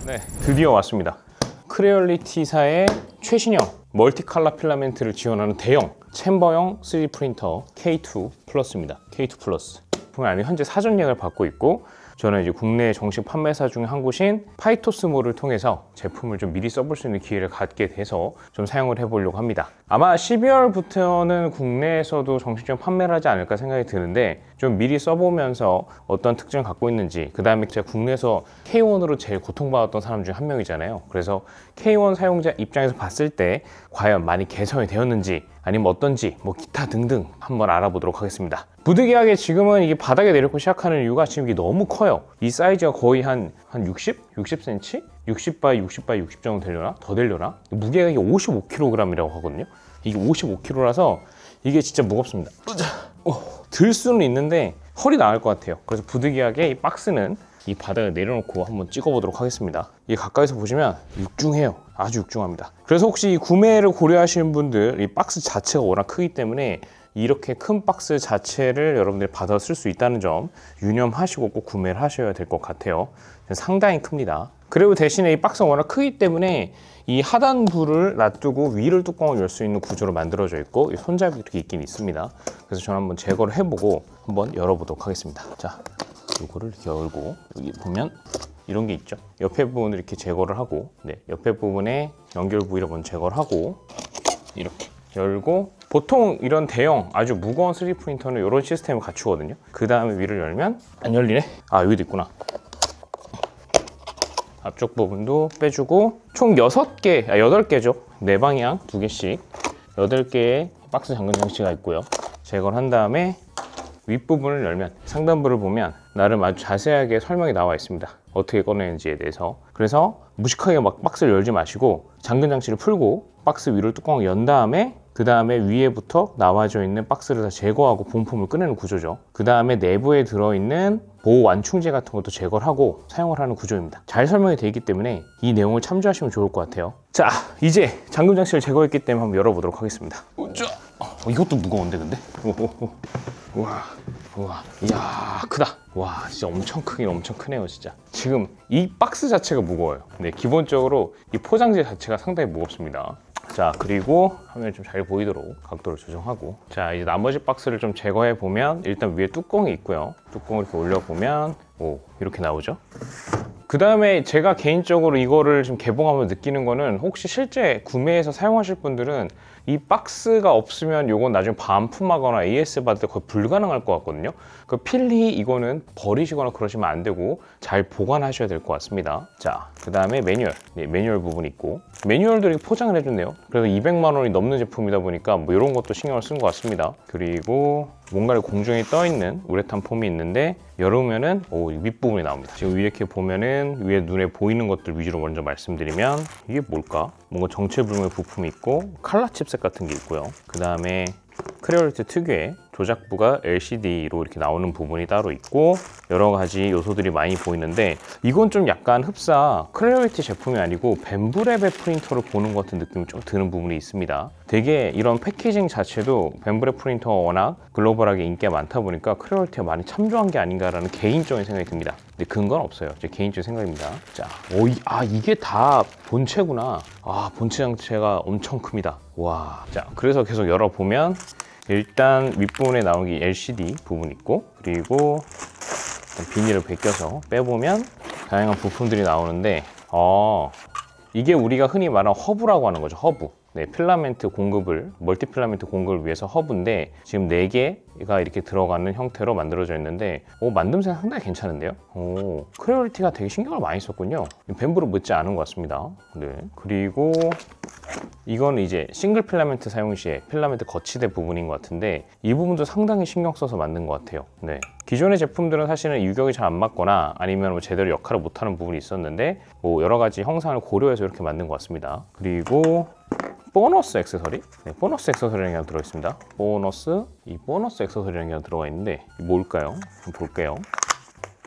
네, 드디어 왔습니다. 크레얼리티사의 최신형 멀티 컬러 필라멘트를 지원하는 대형 챔버형 3D 프린터 K2 플러스입니다. K2 플러스. 제품은 현재 사전 예약을 받고 있고, 저는 이제 국내 정식 판매사 중 한 곳인 파이토스몰을 통해서 제품을 좀 미리 써볼 수 있는 기회를 갖게 돼서 좀 사용을 해보려고 합니다. 아마 12월부터는 국내에서도 정식적으로 판매를 하지 않을까 생각이 드는데, 좀 미리 써보면서 어떤 특징을 갖고 있는지, 그 다음에 제가 국내에서 K1으로 제일 고통받았던 사람 중 한 명이잖아요. 그래서 K1 사용자 입장에서 봤을 때 과연 많이 개선이 되었는지, 아니면 어떤지, 뭐 기타 등등 한번 알아보도록 하겠습니다. 부득이하게 지금은 이게 바닥에 내려놓고 시작하는 이유가 지금 이게 너무 커요. 이 사이즈가 거의 한 60? 60cm? 60x60 정도 되려나? 더 되려나? 무게가 이게 55kg이라고 하거든요. 이게 55kg라서 이게 진짜 무겁습니다. 들 수는 있는데 허리 나갈 것 같아요. 그래서 부득이하게 이 박스는 이 바닥에 내려놓고 한번 찍어보도록 하겠습니다. 이게 가까이서 보시면 육중해요. 아주 육중합니다. 그래서 혹시 이 구매를 고려하시는 분들, 이 박스 자체가 워낙 크기 때문에 이렇게 큰 박스 자체를 여러분들이 받아 쓸 수 있다는 점 유념하시고 꼭 구매를 하셔야 될 것 같아요. 상당히 큽니다. 그리고 대신에 이 박스가 워낙 크기 때문에 이 하단부를 놔두고 위를 뚜껑을 열 수 있는 구조로 만들어져 있고, 이 손잡이도 이렇게 있긴 있습니다. 그래서 저는 한번 제거를 해보고 한번 열어보도록 하겠습니다. 자, 이거를 이렇게 열고, 여기 보면 이런 게 있죠. 옆에 부분을 이렇게 제거를 하고, 옆에 부분에 연결 부위를 먼저 제거를 하고, 이렇게 열고, 보통 이런 대형 아주 무거운 3D 프린터는 이런 시스템을 갖추거든요. 그 다음에 위를 열면 안 열리네? 아, 여기도 있구나. 앞쪽 부분도 빼주고, 총 6개, 8개죠. 4방향 2개씩 8개의 박스 잠금 장치가 있고요. 제거를 한 다음에 윗부분을 열면 상단부를 보면 나름 아주 자세하게 설명이 나와 있습니다. 어떻게 꺼내는지에 대해서. 그래서 무식하게 막 박스를 열지 마시고 잠금 장치를 풀고 박스 위를 뚜껑을 연 다음에, 그 다음에 위에부터 나와져 있는 박스를 다 제거하고 본품을 꺼내는 구조죠. 그 다음에 내부에 들어있는 보호 완충제 같은 것도 제거를 하고 사용을 하는 구조입니다. 잘 설명이 되어 있기 때문에 이 내용을 참조하시면 좋을 것 같아요. 자, 이제 잠금 장치를 제거했기 때문에 한번 열어보도록 하겠습니다. 이것도 무거운데 근데? 우와, 이야, 크다. 와, 진짜 엄청 크긴 엄청 크네요, 진짜. 지금 이 박스 자체가 무거워요. 네, 기본적으로 이 포장재 자체가 상당히 무겁습니다. 자, 그리고 화면이 좀 잘 보이도록 각도를 조정하고, 자, 이제 나머지 박스를 좀 제거해 보면 일단 위에 뚜껑이 있고요. 뚜껑을 이렇게 올려보면 이렇게 나오죠. 그 다음에 제가 개인적으로 이거를 좀 개봉하면 느끼는 거는, 혹시 실제 구매해서 사용하실 분들은 이 박스가 없으면 요건 나중에 반품하거나 AS 받을 때 거의 불가능할 것 같거든요. 그 필히 이거는 버리시거나 그러시면 안 되고 잘 보관하셔야 될 것 같습니다. 자, 그 다음에 매뉴얼. 네, 매뉴얼 부분이 있고, 매뉴얼도 이렇게 포장을 해줬네요. 그래서 200만 원이 넘는 제품이다 보니까 뭐 이런 것도 신경을 쓴 것 같습니다. 그리고 뭔가를 공중에 떠 있는 우레탄 폼이 있는데, 열으면은 윗부분이 나옵니다. 지금 이렇게 보면은 위에 눈에 보이는 것들 위주로 먼저 말씀드리면, 이게 뭘까? 뭔가 정체불명의 부품이 있고 칼라 칩셋 같은 게 있고요. 그 다음에 크레얼리티 특유의 조작부가 LCD로 이렇게 나오는 부분이 따로 있고, 여러 가지 요소들이 많이 보이는데, 이건 좀 약간 흡사 크레얼리티 제품이 아니고 벤브랩의 프린터를 보는 것 같은 느낌이 좀 드는 부분이 있습니다. 되게 이런 패키징 자체도 벤브랩 프린터가 워낙 글로벌하게 인기가 많다 보니까 크레얼리티가 많이 참조한 게 아닌가라는 개인적인 생각이 듭니다. 근데 근거는 없어요. 제 개인적인 생각입니다. 자, 이게 다 본체구나. 본체 장치가 엄청 큽니다. 와, 자, 그래서 계속 열어보면 일단 윗부분에 나오는 게 LCD 부분 있고, 그리고 비닐을 벗겨서 빼보면 다양한 부품들이 나오는데, 이게 우리가 흔히 말하는 허브라고 하는 거죠. 허브. 네, 필라멘트 공급을, 멀티 필라멘트 공급을 위해서 허브인데, 지금 4개가 이렇게 들어가는 형태로 만들어져 있는데, 만듦새 상당히 괜찮은데요? 크레얼리티가 되게 신경을 많이 썼군요. 벤브로 묻지 않은 것 같습니다. 네, 그리고 이거는 이제 싱글 필라멘트 사용 시에 필라멘트 거치대 부분인 것 같은데, 이 부분도 상당히 신경 써서 만든 것 같아요. 네, 기존의 제품들은 사실은 유격이 잘 안 맞거나 아니면 뭐 제대로 역할을 못하는 부분이 있었는데, 뭐 여러 가지 형상을 고려해서 이렇게 만든 것 같습니다. 그리고 보너스 액세서리? 네, 보너스 액세서리라는 게 하나 들어있습니다. 이 보너스 액세서리라는 게 하나 들어가 있는데, 뭘까요? 한번 볼게요.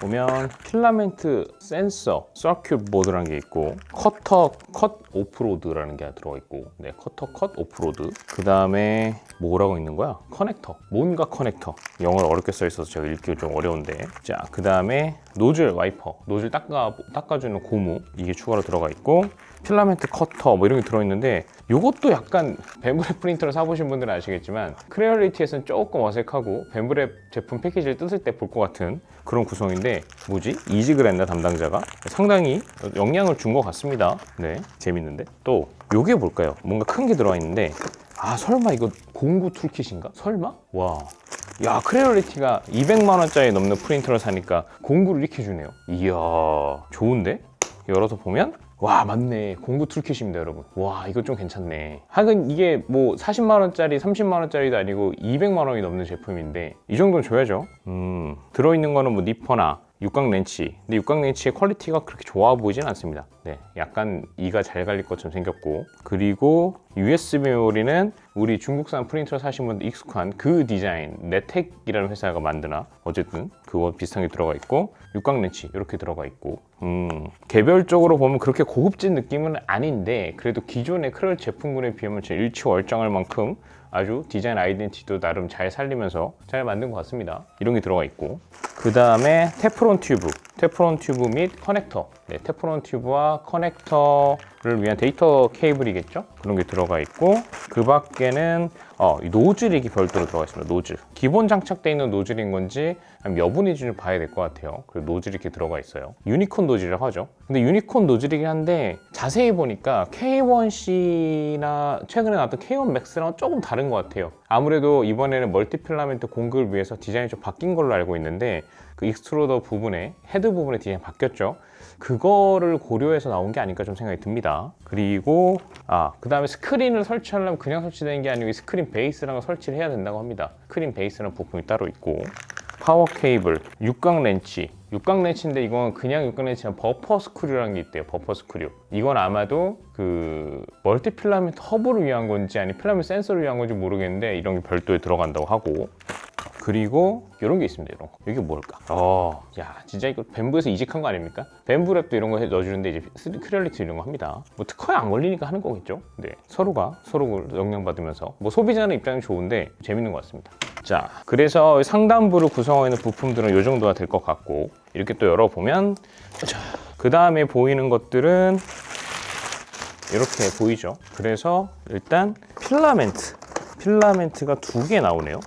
보면 필라멘트 센서 서큐트 보드라는 게 있고, 커터 컷 오프로드라는 게 들어가 있고, 네, 커터 컷 오프로드. 그 다음에 뭐라고 있는 거야? 커넥터. 뭔가 커넥터. 영어를 어렵게 써 있어서 제가 읽기 좀 어려운데. 자, 그 다음에 노즐 와이퍼. 노즐 닦아주는 고무. 이게 추가로 들어가 있고, 필라멘트 커터 뭐 이런 게 들어있는데, 이것도 약간 벤브랩 프린터를 사보신 분들은 아시겠지만 크레얼리티에서는 조금 어색하고 벤브랩 제품 패키지를 뜯을 때 볼 것 같은 그런 구성인데, 뭐지? 이지그랬나 담당자가? 상당히 영향을 준 것 같습니다. 네, 재밌는데. 또 요게 뭘까요? 뭔가 큰 게 들어가 있는데, 아 설마 이거 공구 툴킷인가? 설마? 와, 야, 크레얼리티가 200만 원짜리 넘는 프린터를 사니까 공구를 이렇게 주네요. 이야, 좋은데? 열어서 보면, 와, 맞네. 공구 툴킷입니다, 여러분. 와, 이거 좀 괜찮네. 하긴 이게 뭐 40만 원짜리, 30만 원짜리도 아니고 200만 원이 넘는 제품인데 이 정도는 줘야죠. 들어있는 거는 뭐 니퍼나 육각 렌치. 근데 육각 렌치의 퀄리티가 그렇게 좋아 보이진 않습니다. 네, 약간 이가 잘 갈릴 것처럼 생겼고, 그리고 USB 메모리는 우리 중국산 프린터 사신 분들 익숙한 그 디자인, 네텍이라는 회사가 만드나 어쨌든 그거 비슷한 게 들어가 있고, 육각 렌치 이렇게 들어가 있고, 개별적으로 보면 그렇게 고급진 느낌은 아닌데 그래도 기존의 크레얼 제품군에 비하면 진짜 일치월장할 만큼 아주 디자인 아이덴티티도 나름 잘 살리면서 잘 만든 것 같습니다. 이런 게 들어가 있고, 그 다음에 테프론 튜브 및 커넥터. 네, 테프론 튜브와 커넥터를 위한 데이터 케이블이겠죠? 그런 게 들어가 있고, 그 밖에는 노즐이 별도로 들어가 있습니다. 노즐. 기본 장착되어 있는 노즐인 건지 여분인지 좀 봐야 될 것 같아요. 그리고 노즐이 이렇게 들어가 있어요. 유니콘 노즐이라고 하죠. 근데 유니콘 노즐이긴 한데 자세히 보니까 K1C나 최근에 나왔던 K1 Max랑 조금 다른 것 같아요. 아무래도 이번에는 멀티 필라멘트 공급을 위해서 디자인이 좀 바뀐 걸로 알고 있는데, 그 익스트루더 부분에, 헤드 부분에 디자인이 바뀌었죠. 그거를 고려해서 나온 게 아닐까 좀 생각이 듭니다. 그리고 그 다음에 스크린을 설치하려면 그냥 설치되는 게 아니고 스크린 베이스라는 걸 설치를 해야 된다고 합니다. 스크린 베이스라는 부품이 따로 있고, 파워 케이블, 육각 렌치인데 이건 그냥 육각 렌치는 버퍼 스크류라는 게 있대요. 버퍼 스크류. 이건 아마도 그 멀티 필라멘트 허브를 위한 건지 아니 필라멘트 센서를 위한 건지 모르겠는데 이런 게 별도에 들어간다고 하고, 그리고 이런 게 있습니다. 이런 거. 이게 뭘까? 야, 진짜 이거 벤브에서 이직한 거 아닙니까? 벤브랩도 이런 거 넣어주는데 이제 크레얼리티 이런 거 합니다. 뭐 특허에 안 걸리니까 하는 거겠죠? 네, 서로가 서로 영향받으면서 뭐 소비자는 입장이 좋은데 재밌는 것 같습니다. 자, 그래서 상단부를 구성하고 있는 부품들은 이 정도가 될 것 같고, 이렇게 또 열어보면, 그 다음에 보이는 것들은 이렇게 보이죠. 그래서 일단 필라멘트가 2개 나오네요.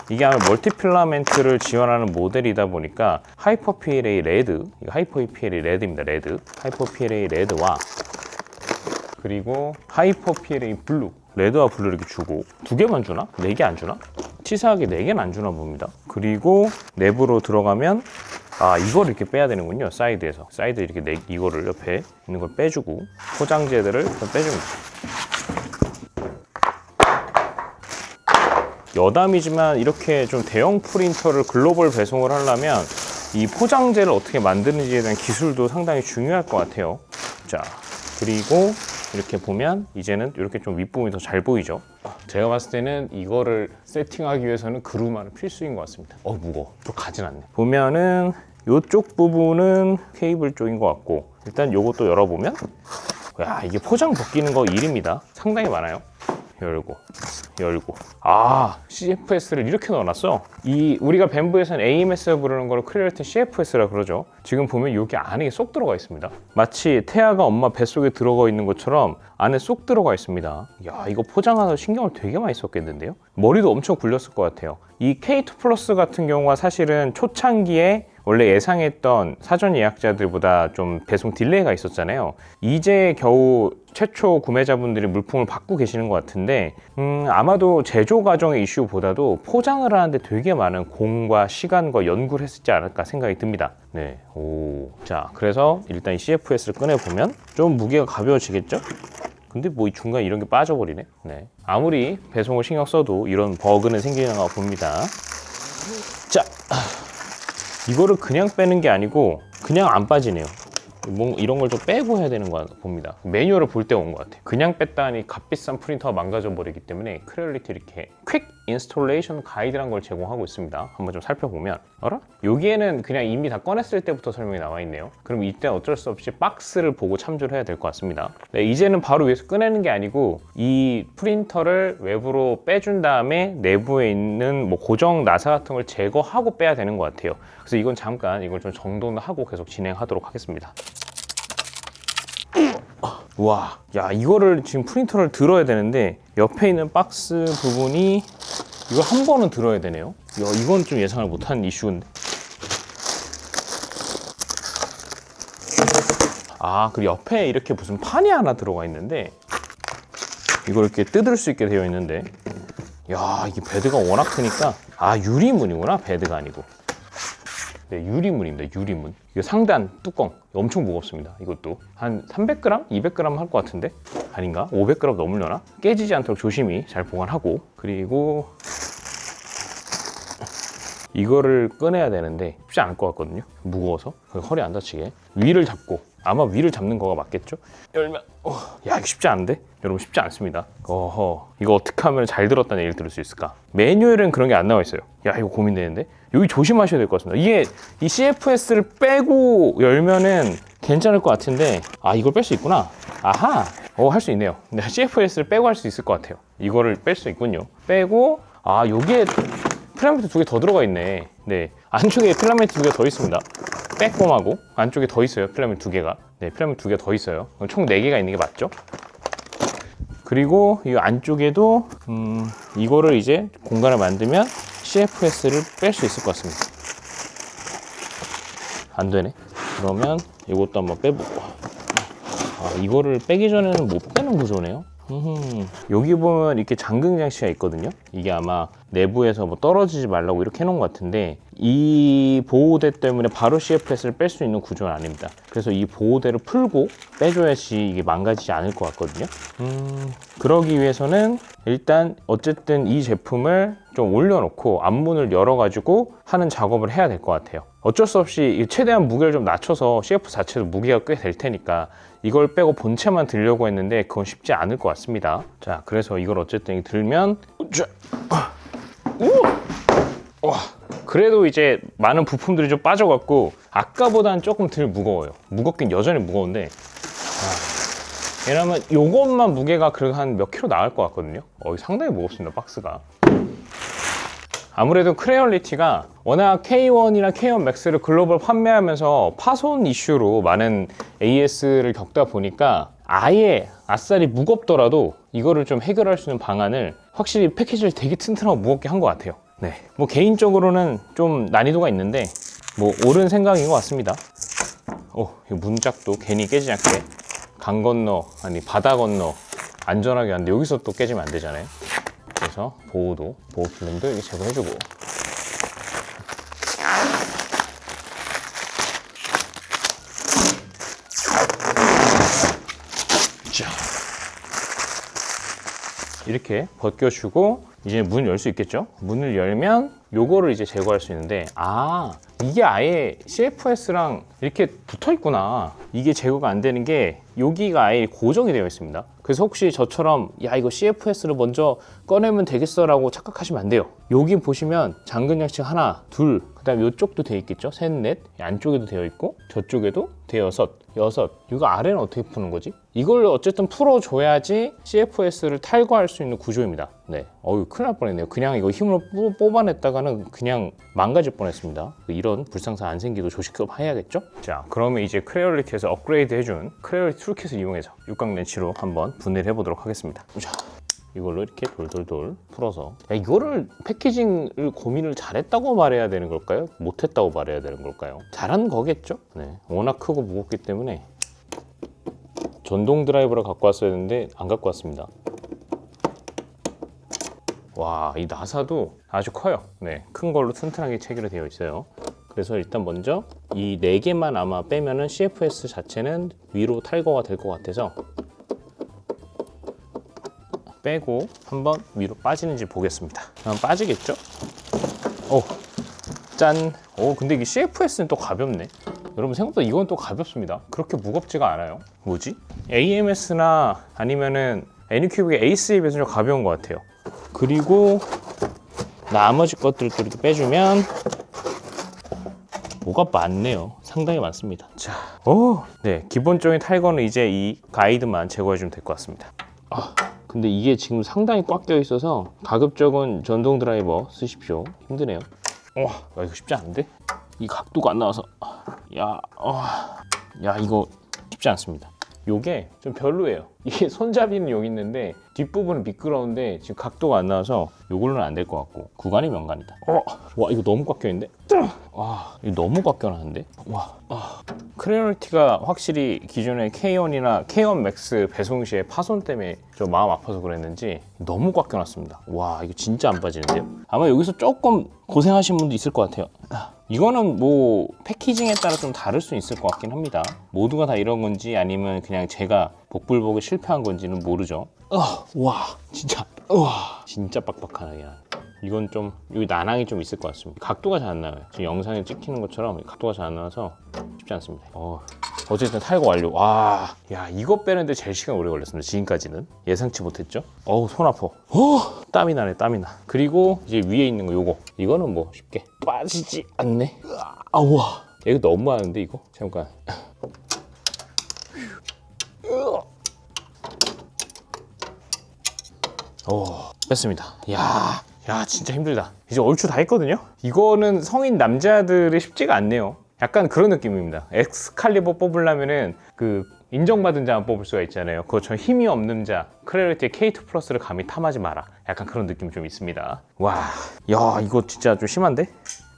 이게 아마 멀티 필라멘트를 지원하는 모델이다 보니까 하이퍼 PLA 레드, 이거 하이퍼 PLA 레드입니다. 하이퍼 PLA 레드와 그리고 하이퍼 PLA 블루, 레드와 블루 이렇게 주고, 2개만 주나? 4개 안 주나? 치사하게 4개는 안 주나 봅니다. 그리고 내부로 들어가면 이걸 이렇게 빼야 되는군요. 사이드에서 이렇게 이거를 옆에 있는 걸 빼주고 포장재들을 빼줍니다. 여담이지만 이렇게 좀 대형 프린터를 글로벌 배송을 하려면 이 포장재를 어떻게 만드는지에 대한 기술도 상당히 중요할 것 같아요. 자, 그리고 이렇게 보면 이제는 이렇게 좀 윗부분이 더 잘 보이죠. 제가 봤을 때는 이거를 세팅하기 위해서는 그루마는 필수인 것 같습니다. 무거워. 좀 가진 않네. 보면은 이쪽 부분은 케이블 쪽인 것 같고, 일단 요것도 열어보면, 야, 이게 포장 벗기는 거 일입니다. 상당히 많아요. 열고 CFS를 이렇게 넣어놨어. 우리가 벤브에서는 AMS라고 부르는 걸 크레얼리티 CFS라 그러죠. 지금 보면 여기 안에 쏙 들어가 있습니다. 마치 태아가 엄마 뱃속에 들어가 있는 것처럼 안에 쏙 들어가 있습니다. 야, 이거 포장하다 신경을 되게 많이 썼겠는데요. 머리도 엄청 굴렸을 것 같아요. 이 K2 플러스 같은 경우가 사실은 초창기에 원래 예상했던 사전 예약자들보다 좀 배송 딜레이가 있었잖아요. 이제 겨우 최초 구매자분들이 물품을 받고 계시는 것 같은데, 아마도 제조 과정의 이슈보다도 포장을 하는데 되게 많은 공과 시간과 연구를 했지 않을까 생각이 듭니다. 네, 자, 그래서 일단 이 CFS를 꺼내보면 좀 무게가 가벼워지겠죠? 근데 뭐 이 중간에 이런 게 빠져버리네. 네, 아무리 배송을 신경 써도 이런 버그는 생기나 봅니다. 자, 이거를 그냥 빼는 게 아니고 그냥 안 빠지네요. 뭐 이런 걸 좀 빼고 해야 되는 거 봅니다. 매뉴얼을 볼 때 온 것 같아요. 그냥 뺐다니 값비싼 프린터가 망가져 버리기 때문에 크레얼리티 이렇게 퀵 인스톨레이션 가이드라는 걸 제공하고 있습니다. 한번 좀 살펴보면 여기에는 그냥 이미 다 꺼냈을 때부터 설명이 나와 있네요. 그럼 이때 어쩔 수 없이 박스를 보고 참조를 해야 될 것 같습니다. 네, 이제는 바로 위에서 꺼내는 게 아니고 이 프린터를 외부로 빼준 다음에 내부에 있는 뭐 고정 나사 같은 걸 제거하고 빼야 되는 것 같아요. 그래서 이건 잠깐 이걸 좀 정돈하고 계속 진행하도록 하겠습니다. 와, 야, 이거를 지금 프린터를 들어야 되는데 옆에 있는 박스 부분이 이걸 한 번은 들어야 되네요. 야, 이건 좀 예상을 못한 이슈인데. 그리고 옆에 이렇게 무슨 판이 하나 들어가 있는데 이걸 이렇게 뜯을 수 있게 되어 있는데, 야, 이게 베드가 워낙 크니까 유리문이구나. 베드가 아니고. 네, 유리문입니다. 유리문. 이거 상단 뚜껑 엄청 무겁습니다. 이것도 한 300g? 200g 할 것 같은데 아닌가? 500g 넘으려나? 깨지지 않도록 조심히 잘 보관하고, 그리고 이거를 꺼내야 되는데 쉽지 않을 것 같거든요. 무거워서 허리 안 다치게 위를 잡고, 아마 위를 잡는 거가 맞겠죠? 열면 야, 이거 쉽지 않은데? 여러분, 쉽지 않습니다. 이거 어떻게 하면 잘 들었다는 얘기를 들을 수 있을까? 매뉴얼은 그런 게 안 나와 있어요. 야, 이거 고민되는데? 여기 조심하셔야 될 것 같습니다. 이게 이 CFS를 빼고 열면은 괜찮을 것 같은데, 이걸 뺄 수 있구나. 아하, 할 수 있네요. 근데 CFS를 빼고 할 수 있을 것 같아요. 이거를 뺄 수 있군요. 빼고, 여기에 필라멘트 2개 더 들어가 있네. 네, 안쪽에 필라멘트 2개 더 있습니다. 빼꼼하고 안쪽에 더 있어요. 필라멘트 2개가. 네, 필라멘트 2개 더 있어요. 총 4개가 있는 게 맞죠? 그리고 이 안쪽에도 이거를 이제 공간을 만들면 CFS를 뺄 수 있을 것 같습니다. 안 되네. 그러면 이것도 한번 빼보고. 이거를 빼기 전에는 못 빼는 구조네요. 여기 보면 이렇게 잠금 장치가 있거든요. 이게 아마 내부에서 뭐 떨어지지 말라고 이렇게 해놓은 것 같은데, 이 보호대 때문에 바로 CFS를 뺄 수 있는 구조는 아닙니다. 그래서 이 보호대를 풀고 빼줘야지 이게 망가지지 않을 것 같거든요. 그러기 위해서는 일단 어쨌든 이 제품을 좀 올려놓고 앞문을 열어가지고 하는 작업을 해야 될 것 같아요. 어쩔 수 없이 최대한 무게를 좀 낮춰서 CF 자체도 무게가 꽤 될 테니까 이걸 빼고 본체만 들려고 했는데 그건 쉽지 않을 것 같습니다. 자, 그래서 이걸 어쨌든 들면 그래도 이제 많은 부품들이 좀 빠져갖고 아까보다는 조금 덜 무거워요. 무겁긴 여전히 무거운데, 왜냐면 요것만 무게가 그래도 한 몇 킬로 나갈 것 같거든요. 상당히 무겁습니다, 박스가. 아무래도 크레얼리티가 워낙 K1이나 K1 맥스를 글로벌 판매하면서 파손 이슈로 많은 AS를 겪다 보니까 아예 아싸리 무겁더라도 이거를 좀 해결할 수 있는 방안을 확실히 패키지를 되게 튼튼하고 무겁게 한 것 같아요. 네, 뭐 개인적으로는 좀 난이도가 있는데 뭐 옳은 생각인 것 같습니다. 이 문짝도 괜히 깨지지 않게 강 건너, 바다 건너 안전하게 하는데 여기서 또 깨지면 안 되잖아요. 그래서 보호 필름도 이렇게 제거해주고. 자, 이렇게 벗겨주고 이제 문 열 수 있겠죠? 문을 열면 요거를 이제 제거할 수 있는데, 이게 아예 CFS랑 이렇게 붙어 있구나. 이게 제거가 안 되는 게 여기가 아예 고정이 되어 있습니다. 그래서 혹시 저처럼 야, 이거 CFS를 먼저 꺼내면 되겠어 라고 착각하시면 안 돼요. 여기 보시면 잠금 장치 하나, 둘, 그 다음에 이쪽도 되어 있겠죠? 셋, 넷, 안쪽에도 되어 있고 저쪽에도 대여섯, 여섯. 이거 아래는 어떻게 푸는 거지? 이걸 어쨌든 풀어줘야지 CFS를 탈거할 수 있는 구조입니다. 네, 큰일 날 뻔했네요. 그냥 이거 힘으로 뽑아냈다가는 그냥 망가질 뻔했습니다. 이런 불상사 안 생기도 조심스럽게 해야겠죠? 자, 그러면 이제 크레얼리티에서 업그레이드 해준 크레얼리티 툴킷을 이용해서 육각 렌치로 한번 분해를 해보도록 하겠습니다. 자, 이걸로 이렇게 돌돌돌 풀어서, 이거를 패키징을 고민을 잘했다고 말해야 되는 걸까요? 못했다고 말해야 되는 걸까요? 잘한 거겠죠? 네, 워낙 크고 무겁기 때문에 전동 드라이버를 갖고 왔어야 했는데 안 갖고 왔습니다. 와, 이 나사도 아주 커요. 네, 큰 걸로 튼튼하게 체결이 되어 있어요. 그래서 일단 먼저 이 4개만 아마 빼면은 CFS 자체는 위로 탈거가 될 것 같아서 빼고 한번 위로 빠지는지 보겠습니다. 빠지겠죠? 짠! 근데 이게 CFS는 또 가볍네. 여러분, 생각보다 이건 또 가볍습니다. 그렇게 무겁지가 않아요. 뭐지? AMS나 아니면은 애니큐빅의 에이스에 비해서 좀 가벼운 것 같아요. 그리고 나머지 것들도 이렇게 빼주면 뭐가 많네요. 상당히 많습니다. 자, 네, 기본적인 탈거는 이제 이 가이드만 제거해주면 될 것 같습니다. 근데 이게 지금 상당히 꽉 껴 있어서 가급적은 전동 드라이버 쓰십시오. 힘드네요. 이거 쉽지 않은데? 이 각도가 안 나와서 야, 이거 쉽지 않습니다. 요게 좀 별로예요. 이게 손잡이는 여기 있는데 뒷부분은 미끄러운데 지금 각도가 안 나와서 요걸로는 안 될 것 같고 구간이 명간이다. 와, 이거 너무 꽉 껴있는데? 와, 이거 너무 꽉 껴놨는데? 크레널티가 확실히 기존의 K1이나 K1 맥스 배송 시에 파손 때문에 좀 마음 아파서 그랬는지 너무 꽉 껴놨습니다. 와, 이거 진짜 안 빠지는데요? 아마 여기서 조금 고생하신 분도 있을 것 같아요. 이거는 뭐 패키징에 따라 좀 다를 수 있을 것 같긴 합니다. 모두가 다 이런 건지 아니면 그냥 제가 복불복에 실패한 건지는 모르죠. 진짜 빡빡하네. 이건 좀 여기 난항이 좀 있을 것 같습니다. 각도가 잘 안 나와요. 지금 영상에 찍히는 것처럼 각도가 잘 안 나와서 쉽지 않습니다. 어쨌든 탈거 완료. 야, 이거 빼는데 제일 시간 오래 걸렸습니다. 지금까지는 예상치 못했죠. 손 아파. 땀이 나네, 땀이 나. 그리고 이제 위에 있는 거 요거. 이거는 뭐 쉽게 빠지지 않네. 이거 너무 많은데 이거? 잠깐. 뺐습니다. 야, 진짜 힘들다. 이제 얼추 다 했거든요? 이거는 성인 남자들이 쉽지가 않네요. 약간 그런 느낌입니다. 엑스칼리버 뽑으려면은 그 인정받은 자만 뽑을 수가 있잖아요. 그것처럼 힘이 없는 자, 크레널티의 K2 플러스를 감히 탐하지 마라. 약간 그런 느낌이 좀 있습니다. 야, 이거 진짜 좀 심한데?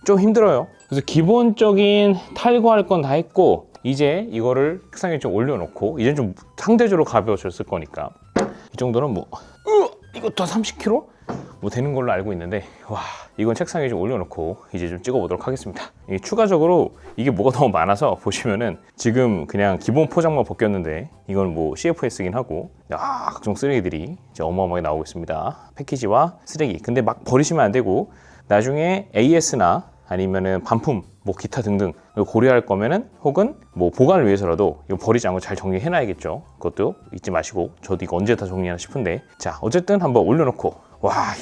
좀 힘들어요. 그래서 기본적인 탈거할 건 다 했고 이제 이거를 책상에 좀 올려놓고 이제 좀 상대적으로 가벼워졌을 거니까 이 정도는 뭐 이것도 30kg? 뭐 되는 걸로 알고 있는데 이건 책상에 좀 올려놓고 이제 좀 찍어보도록 하겠습니다. 추가적으로 이게 뭐가 너무 많아서 보시면은 지금 그냥 기본 포장만 벗겼는데 이건 뭐 CFS긴 하고 각종 쓰레기들이 이제 어마어마하게 나오고 있습니다. 패키지와 쓰레기. 근데 막 버리시면 안 되고 나중에 AS나 아니면은 반품 뭐 기타 등등 고려할 거면은 혹은 뭐 보관을 위해서라도 이거 버리지 않고 잘 정리해 놔야겠죠. 그것도 잊지 마시고 저도 이거 언제 다 정리하나 싶은데 자, 어쨌든 한번 올려놓고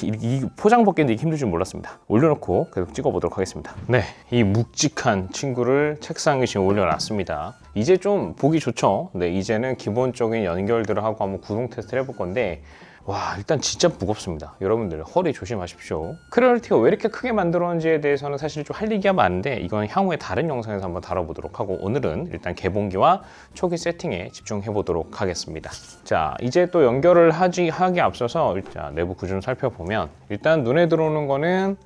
이 포장 벗기는데 힘들 줄 몰랐습니다. 올려놓고 계속 찍어보도록 하겠습니다. 네, 이 묵직한 친구를 책상에 지금 올려놨습니다. 이제 좀 보기 좋죠. 네, 이제는 기본적인 연결들을 하고 한번 구동 테스트를 해볼 건데 일단 진짜 무겁습니다. 여러분들 허리 조심하십시오. 크레널티가 왜 이렇게 크게 만들었는지에 대해서는 사실 좀 할 얘기가 많은데 이건 향후에 다른 영상에서 한번 다뤄보도록 하고 오늘은 일단 개봉기와 초기 세팅에 집중해 보도록 하겠습니다. 자, 이제 또 연결을 하기 앞서서 일단 내부 구조를 살펴보면 일단 눈에 들어오는 거는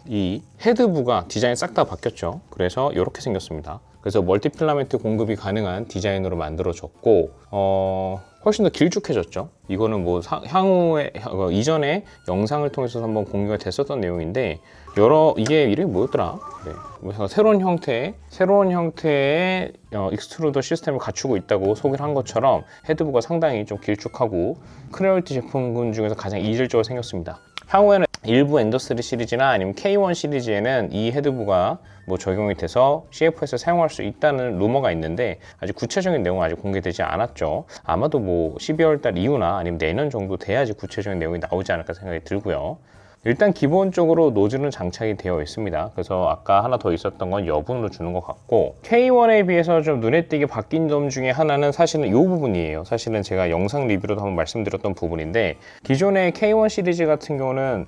이 헤드부가 디자인이 싹 다 바뀌었죠. 그래서 이렇게 생겼습니다. 그래서 멀티 필라멘트 공급이 가능한 디자인으로 만들어졌고 훨씬 더 길쭉해졌죠. 이거는 뭐 향후에 이전에 영상을 통해서 한번 공유가 됐었던 내용인데 이게 이름이 뭐였더라? 네. 새로운 형태의 익스트루더 시스템을 갖추고 있다고 소개를 한 것처럼 헤드부가 상당히 좀 길쭉하고 크레널티 제품군 중에서 가장 이질적으로 생겼습니다. 향후에는 일부 엔더3 시리즈나 아니면 K1 시리즈에는 이 헤드부가 뭐 적용이 돼서 CF에서 사용할 수 있다는 루머가 있는데 아직 구체적인 내용은 아직 공개되지 않았죠. 아마도 뭐 12월 달 이후나 아니면 내년 정도 돼야지 구체적인 내용이 나오지 않을까 생각이 들고요. 일단 기본적으로 노즐은 장착이 되어 있습니다. 그래서 아까 하나 더 있었던 건 여분으로 주는 것 같고 K1에 비해서 좀 눈에 띄게 바뀐 점 중에 하나는 사실은 이 부분이에요. 사실은 제가 영상 리뷰로도 한번 말씀드렸던 부분인데 기존의 K1 시리즈 같은 경우는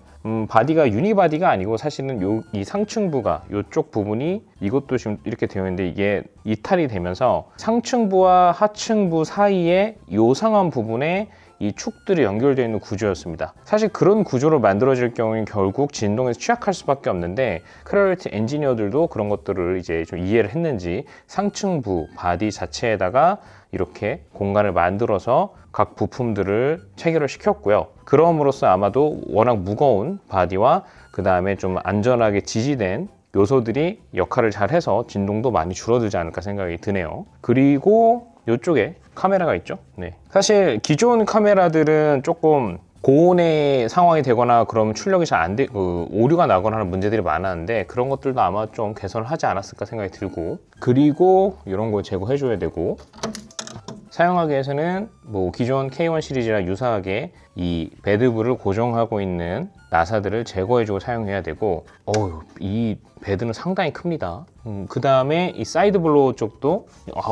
바디가 유니바디가 아니고 사실은 이 상층부가 이쪽 부분이 이것도 지금 이렇게 되어 있는데 이게 이탈이 되면서 상층부와 하층부 사이에 이 상한 부분에 이 축들이 연결되어 있는 구조였습니다. 사실 그런 구조로 만들어질 경우는 결국 진동에서 취약할 수밖에 없는데 크레널티 엔지니어들도 그런 것들을 이제 좀 이해를 했는지 상층부 바디 자체에다가 이렇게 공간을 만들어서 각 부품들을 체결을 시켰고요. 그럼으로써 아마도 워낙 무거운 바디와 그 다음에 좀 안전하게 지지된 요소들이 역할을 잘 해서 진동도 많이 줄어들지 않을까 생각이 드네요. 그리고 이쪽에 카메라가 있죠. 네. 사실 기존 카메라들은 조금 고온의 상황이 되거나 그러면 출력이 잘 안 돼, 오류가 나거나 하는 문제들이 많았는데 그런 것들도 아마 좀 개선을 하지 않았을까 생각이 들고 그리고 이런 거 제거해 줘야 되고 사용하기 위해서는 뭐 기존 K1 시리즈랑 유사하게 이 배드부를 고정하고 있는 나사들을 제거해주고 사용해야 되고, 이 베드는 상당히 큽니다. 그 다음에 이 사이드 블로우 쪽도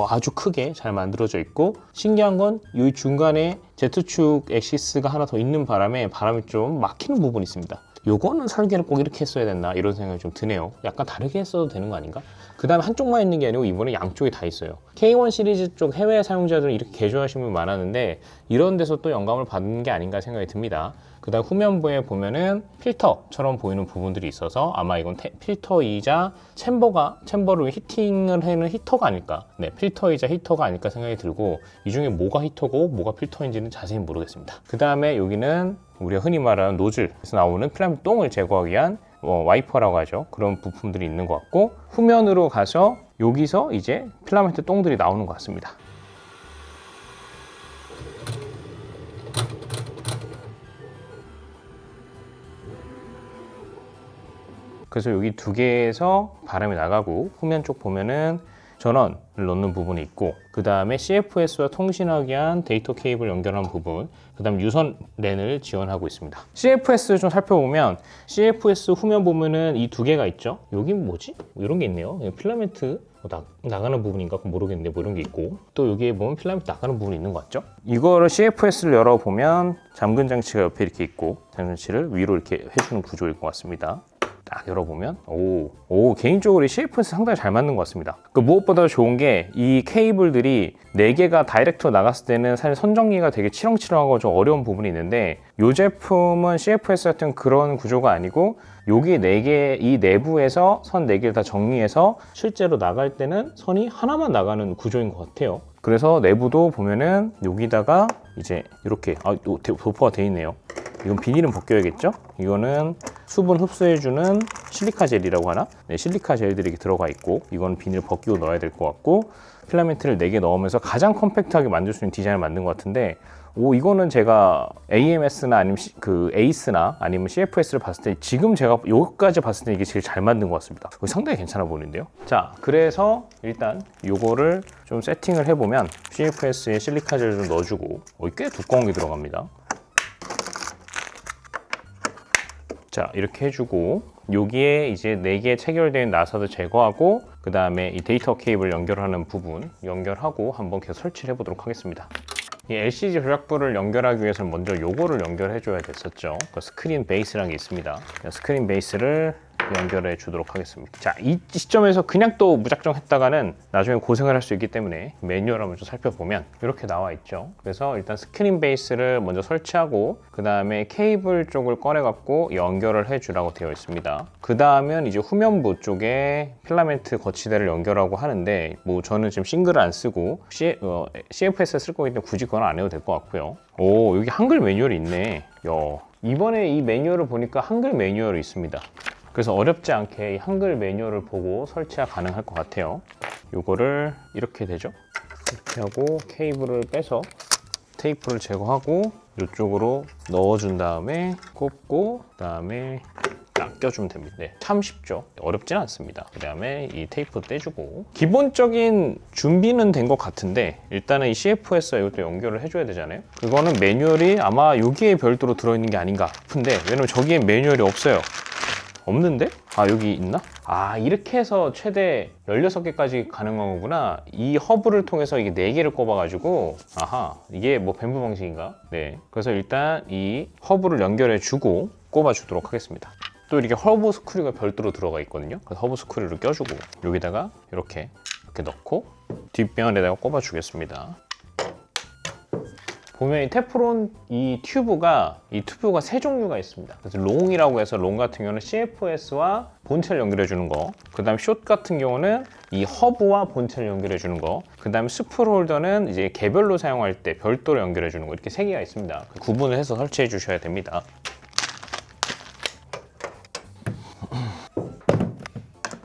아주 크게 잘 만들어져 있고, 신기한 건 이 중간에 Z축 엑시스가 하나 더 있는 바람에 바람이 좀 막히는 부분이 있습니다. 요거는 설계를 꼭 이렇게 했어야 됐나 이런 생각이 좀 드네요. 약간 다르게 했어도 되는 거 아닌가? 그 다음에 한쪽만 있는 게 아니고 이번에 양쪽이 다 있어요. K1 시리즈 쪽 해외 사용자들은 이렇게 개조하시는 분 많았는데 이런 데서 또 영감을 받는 게 아닌가 생각이 듭니다. 그 다음 후면부에 보면은 필터처럼 보이는 부분들이 있어서 아마 이건 필터이자 챔버를 히팅을 하는 히터가 아닐까. 네, 필터이자 히터가 아닐까 생각이 들고, 이 중에 뭐가 히터고 뭐가 필터인지는 자세히 모르겠습니다. 그 다음에 여기는 우리가 흔히 말하는 노즐에서 나오는 필라멘트 똥을 제거하기 위한 와이퍼라고 하죠. 그런 부품들이 있는 것 같고, 후면으로 가서 여기서 이제 필라멘트 똥들이 나오는 것 같습니다. 그래서 여기 두 개에서 바람이 나가고, 후면 쪽 보면은 전원을 넣는 부분이 있고, 그 다음에 CFS와 통신하기 위한 데이터 케이블 연결하는 부분, 그 다음 유선 랜을 지원하고 있습니다. CFS 좀 살펴보면, CFS 후면 보면은 이 두 개가 있죠. 여긴 뭐지? 이런 게 있네요. 필라멘트 나가는 부분인가 모르겠는데 뭐 이런 게 있고, 또 여기에 보면 필라멘트 나가는 부분이 있는 것 같죠. 이거를 CFS를 열어보면 잠근 장치가 옆에 이렇게 있고, 잠근 장치를 위로 이렇게 해주는 구조일 것 같습니다. 딱 열어보면 개인적으로 이 CFS 상당히 잘 맞는 것 같습니다. 무엇보다 좋은 게 이 케이블들이 4개가 다이렉트로 나갔을 때는 사실 선 정리가 되게 치렁치렁하고 좀 어려운 부분이 있는데, 이 제품은 CFS 같은 그런 구조가 아니고 여기 4개, 이 내부에서 선 4개를 다 정리해서 실제로 나갈 때는 선이 하나만 나가는 구조인 것 같아요. 그래서 내부도 보면은 여기다가 이제 이렇게 도포가 돼 있네요. 이건 비닐은 벗겨야겠죠? 이거는 수분 흡수해주는 실리카 젤이라고 하나? 네, 실리카 젤들이 이렇게 들어가 있고, 이건 비닐 벗기고 넣어야 될 것 같고, 필라멘트를 4개 넣으면서 가장 컴팩트하게 만들 수 있는 디자인을 만든 것 같은데, 이거는 제가 AMS나 아니면 에이스나 아니면 CFS를 봤을 때, 지금 제가 여기까지 봤을 때 이게 제일 잘 만든 것 같습니다. 상당히 괜찮아 보이는데요. 자, 그래서 일단 요거를 좀 세팅을 해보면, CFS에 실리카 젤을 좀 넣어주고, 꽤 두꺼운 게 들어갑니다. 자, 이렇게 해주고, 여기에 이제 4개 체결된 나사도 제거하고, 그 다음에 이 데이터 케이블 연결하는 부분 연결하고 한번 계속 설치를 해보도록 하겠습니다. 이 LCD 조작부를 연결하기 위해서는 먼저 요거를 연결해 줘야 됐었죠. 스크린 베이스라는 게 있습니다. 스크린 베이스를 연결해 주도록 하겠습니다. 자, 이 시점에서 그냥 또 무작정 했다가는 나중에 고생을 할 수 있기 때문에 매뉴얼 한번 좀 살펴보면 이렇게 나와 있죠. 그래서 일단 스크린 베이스를 먼저 설치하고, 그 다음에 케이블 쪽을 꺼내 갖고 연결을 해 주라고 되어 있습니다. 그 다음은 이제 후면부 쪽에 필라멘트 거치대를 연결하고 하는데, 저는 지금 싱글을 안 쓰고 CFS 쓸 거기 때문에 굳이 그건 안 해도 될 것 같고요. 여기 한글 매뉴얼이 있네. 이번에 이 매뉴얼을 보니까 한글 매뉴얼이 있습니다. 그래서 어렵지 않게 이 한글 매뉴얼을 보고 설치가 가능할 것 같아요. 요거를 이렇게 되죠. 이렇게 하고 케이블을 빼서 테이프를 제거하고 이쪽으로 넣어준 다음에 꼽고, 그 다음에 딱 껴주면 됩니다. 네, 참 쉽죠. 어렵진 않습니다. 그 다음에 이 테이프 떼주고, 기본적인 준비는 된 것 같은데, 일단은 이 CFS와 이것도 연결을 해줘야 되잖아요. 그거는 매뉴얼이 아마 여기에 별도로 들어있는 게 아닌가 싶은데, 왜냐면 저기에 매뉴얼이 없어요. 없는데? 여기 있나? 이렇게 해서 최대 16개까지 가능한 거구나. 이 허브를 통해서 이게 4개를 꼽아가지고, 이게 뱀부 방식인가? 네. 그래서 일단 이 허브를 연결해 주고 꼽아 주도록 하겠습니다. 또 이렇게 허브 스크류가 별도로 들어가 있거든요. 그래서 허브 스크류를 껴주고, 여기다가 이렇게 넣고 뒷면에다가 꼽아 주겠습니다. 보면 이 테프론 이 튜브가 3종류가 있습니다. 그래서 롱이라고 해서 롱 같은 경우는 CFS와 본체를 연결해 주는 거, 그 다음에 숏 같은 경우는 이 허브와 본체를 연결해 주는 거, 그 다음에 스풀 홀더는 이제 개별로 사용할 때 별도로 연결해 주는 거, 이렇게 3개가 있습니다. 구분을 해서 설치해 주셔야 됩니다.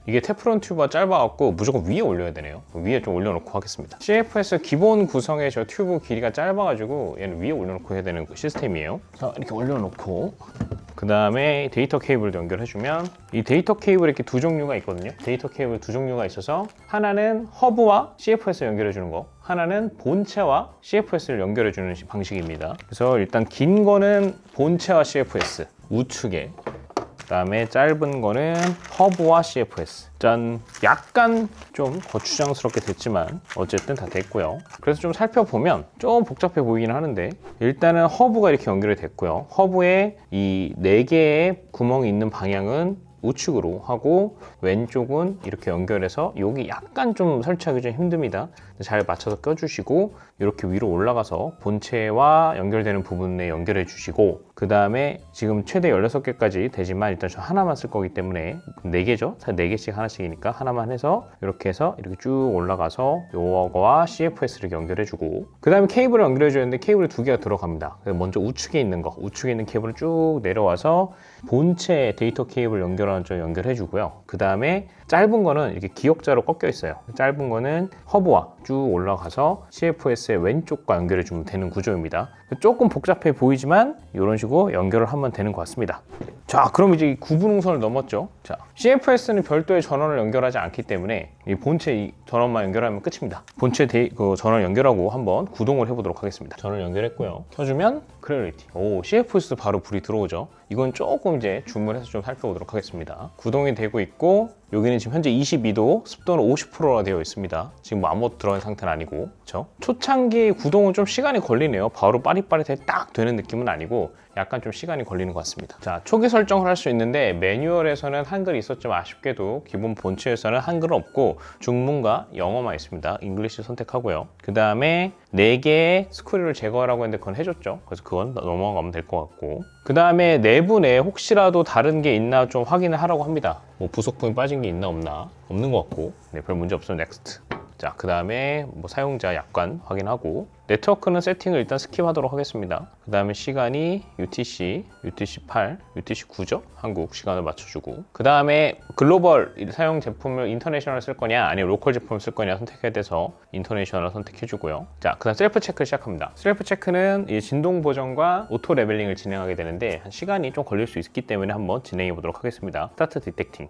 이게 테프론 튜브가 짧아갖고 무조건 위에 올려야 되네요. 위에 좀 올려놓고 하겠습니다. CFS 기본 구성의 저 튜브 길이가 짧아가지고 얘는 위에 올려놓고 해야 되는 시스템이에요. 자, 이렇게 올려놓고, 그 다음에 데이터 케이블도 연결해주면, 이 데이터 케이블 이렇게 2종류가 있거든요. 데이터 케이블 2종류가 있어서, 하나는 허브와 CFS를 연결해주는 거, 하나는 본체와 CFS를 연결해주는 방식입니다. 그래서 일단 긴 거는 본체와 CFS, 우측에, 그다음에 짧은 거는 허브와 CFS. 짠. 약간 좀 거추장스럽게 됐지만 어쨌든 다 됐고요. 그래서 좀 살펴보면 좀 복잡해 보이긴 하는데, 일단은 허브가 이렇게 연결이 됐고요. 허브에 이 4개의 구멍이 있는 방향은 우측으로 하고, 왼쪽은 이렇게 연결해서 여기 약간 좀 설치하기 좀 힘듭니다. 잘 맞춰서 껴주시고, 이렇게 위로 올라가서 본체와 연결되는 부분에 연결해 주시고, 그 다음에 지금 최대 16개까지 되지만 일단 저 하나만 쓸 거기 때문에 4개죠? 4개씩 하나씩이니까 하나만 해서 이렇게 쭉 올라가서 요거와 CFS를 연결해 주고, 그 다음에 케이블을 연결해 줘야 되는데 케이블이 2개가 들어갑니다. 먼저 우측에 있는 거, 우측에 있는 케이블을 쭉 내려와서 본체 데이터 케이블 연결하는 쪽 연결해 주고요. 그 다음에 짧은 거는 이렇게 기역자로 꺾여 있어요. 짧은 거는 허브와 쭉 올라가서 CFS의 왼쪽과 연결해 주면 되는 구조입니다. 조금 복잡해 보이지만 이런 식으로 연결을 하면 되는 것 같습니다. 자, 그럼 이제 구분홍선을 넘었죠. 자, CFS는 별도의 전원을 연결하지 않기 때문에 이 본체 이 전원만 연결하면 끝입니다. 본체 그 전원 연결하고 한번 구동을 해보도록 하겠습니다. 전원 연결했고요. 켜주면 크레어리티. 오, CFS도 바로 불이 들어오죠. 이건 조금 이제 줌을 해서 좀 살펴보도록 하겠습니다. 구동이 되고 있고, 여기는 지금 현재 22도, 습도는 50%라 되어 있습니다. 지금 뭐 아무것도 들어간 상태는 아니고, 그렇죠? 초창기 구동은 좀 시간이 걸리네요. 바로 빠릿빠릿하게 딱 되는 느낌은 아니고 약간 좀 시간이 걸리는 것 같습니다. 자, 초기 설정을 할 수 있는데 매뉴얼에서는 한글이 있었지만 아쉽게도 기본 본체에서는 한글은 없고 중문과 영어만 있습니다. 잉글리시 선택하고요. 그 다음에 4개의 스크류를 제거하라고 했는데 그건 해줬죠. 그래서 그건 넘어가면 될 것 같고, 그 다음에 내부에 혹시라도 다른 게 있나 좀 확인을 하라고 합니다. 뭐 부속품이 빠진 게 있나 없나, 없는 것 같고, 네, 별 문제 없으면 넥스트. 자, 그 다음에 뭐 사용자 약관 확인하고, 네트워크는 세팅을 일단 스킵하도록 하겠습니다. 그 다음에 시간이 UTC 8, UTC 9죠? 한국 시간을 맞춰주고, 그 다음에 글로벌 사용 제품을 인터내셔널 쓸 거냐 아니면 로컬 제품을 쓸 거냐 선택해야 돼서 인터내셔널 선택해주고요. 자, 그 다음 셀프 체크를 시작합니다. 셀프 체크는 이 진동 보정과 오토 레벨링을 진행하게 되는데 한 시간이 좀 걸릴 수 있기 때문에 한번 진행해 보도록 하겠습니다. 스타트 디텍팅.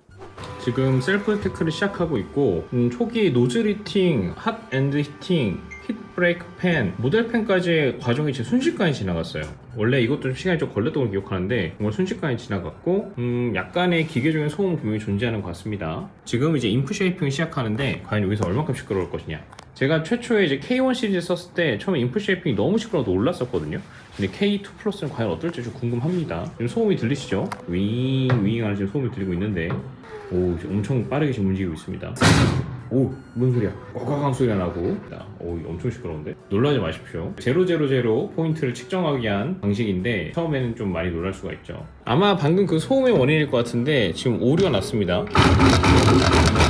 지금 셀프 체크를 시작하고 있고, 초기 노즐 히팅, 핫 앤드 히팅, 힛 브레이크 팬, 모델 팬까지의 과정이 진짜 순식간에 지나갔어요. 원래 이것도 좀 시간이 좀 걸렸던 걸 기억하는데 정말 순식간에 지나갔고, 약간의 기계적인 소음은 분명히 존재하는 것 같습니다. 지금 이제 인풋 쉐이핑을 시작하는데 과연 여기서 얼마큼 시끄러울 것이냐. 제가 최초에 이제 K1 시리즈 썼을 때 처음에 인풋 쉐이핑이 너무 시끄러워서 놀랐었거든요. 근데 K2 플러스는 과연 어떨지 좀 궁금합니다. 지금 소음이 들리시죠? 윙 하는 지금 소음이 들리고 있는데, 오, 엄청 빠르게 지금 움직이고 있습니다. 오, 뭔 소리야? 꽉꽉 소리가 나고. 오, 엄청 시끄러운데? 놀라지 마십시오. 000 포인트를 측정하기 위한 방식인데 처음에는 좀 많이 놀랄 수가 있죠. 아마 방금 그 소음의 원인일 것 같은데 지금 오류가 났습니다.